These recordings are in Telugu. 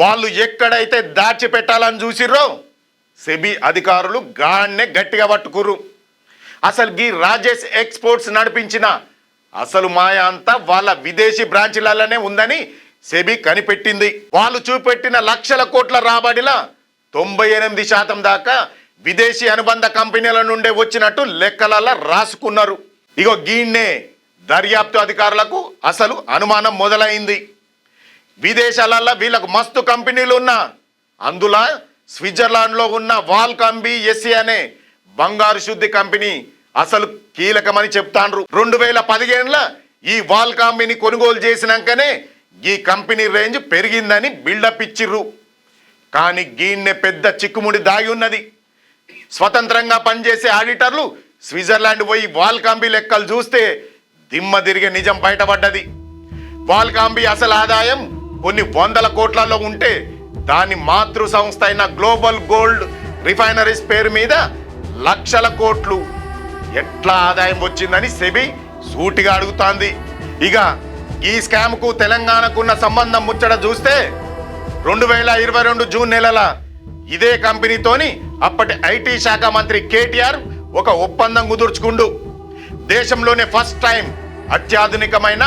వాళ్ళు ఎక్కడైతే దాచిపెట్టాలని చూసిర్రో సెబీ అధికారులు గాన్నే గట్టిగా పట్టుకుర్రు. అసలు ఈ రాజేష్ ఎక్స్పోర్ట్స్ నడిపించిన అసలు మాయ అంతా వాళ్ళ విదేశీ బ్రాంచీలలోనే ఉందని సెబీ కనిపెట్టింది. వాళ్ళు చూపెట్టిన లక్షల కోట్ల రాబడిలా 98% దాకా విదేశీ అనుబంధ కంపెనీల నుండే వచ్చినట్టు లెక్కలలో రాసుకున్నారు. ఇగో గీన్నే దర్యాప్తు అధికారులకు అసలు అనుమానం మొదలైంది. విదేశాలలో వీళ్ళకు మస్తు కంపెనీలు ఉన్నా అందులో స్విట్జర్లాండ్లో ఉన్న వాల్కాంబీ ఎస్సీ అనే బంగారు శుద్ధి కంపెనీ అసలు కీలకమని చెప్తాండ్రు. 2015లో ఈ వాల్కాంబీని కొనుగోలు చేసినాకనే ఈ కంపెనీ రేంజ్ పెరిగిందని బిల్డప్ ఇచ్చిర్రు. కానీ గీన్నే పెద్ద చిక్కుముడి దాగి ఉన్నది. స్వతంత్రంగా పనిచేసే ఆడిటర్లు స్విట్జర్లాండ్ పోయి వాల్కాంబీ లెక్కలు చూస్తే దిమ్మ తిరిగే నిజం బయటపడ్డది. వాల్కాంబీ అసలు ఆదాయం కొన్ని వందల కోట్లలో ఉంటే దాని మాతృ సంస్థ అయిన గ్లోబల్ గోల్డ్ రిఫైనరీస్ పేరు మీద లక్షల కోట్లు ఎట్లా ఆదాయం వచ్చిందని సెబీ సూటిగా అడుగుతోంది. ఇక ఈ స్కామ్కు తెలంగాణకున్న సంబంధం ముచ్చట చూస్తే 2022 జూన్ నెలల ఇదే కంపెనీతోని అప్పటి ఐటీ శాఖ మంత్రి కేటీఆర్ ఒక ఒప్పందం కుదుర్చుకుండు. దేశంలోనే ఫస్ట్ టైం అత్యాధునికమైన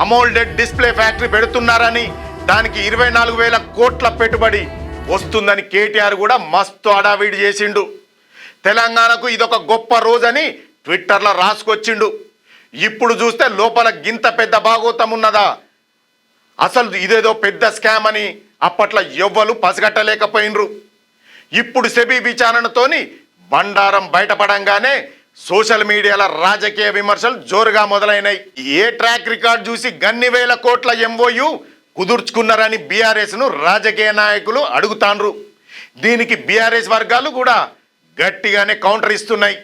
అమోల్డెడ్ డిస్ప్లే ఫ్యాక్టరీ పెడుతున్నారని, దానికి 24,000 కోట్ల పెట్టుబడి వస్తుందని కేటీఆర్ కూడా మస్తు అడావిడి చేసిండు. తెలంగాణకు ఇదొక గొప్ప రోజని ట్విట్టర్లో రాసుకొచ్చిండు. ఇప్పుడు చూస్తే లోపల గింత పెద్ద భాగోతం ఉన్నదా? అసలు ఇదేదో పెద్ద స్కామ్ అని అప్పట్లో ఎవ్వరు పసిగట్టలేకపోయినరు. ఇప్పుడు సెబీ విచారణతోని బండారం బయటపడంగానే సోషల్ మీడియాలో రాజకీయ విమర్శలు జోరుగా మొదలైనాయి. ఏ ట్రాక్ రికార్డ్ చూసి గన్ని వేల కోట్ల ఎంఓయు కుదుర్చుకున్నారని బీఆర్ఎస్ను రాజకీయ నాయకులు అడుగుతాండ్రు. దీనికి బీఆర్ఎస్ వర్గాలు కూడా గట్టిగానే కౌంటర్ ఇస్తున్నాయి.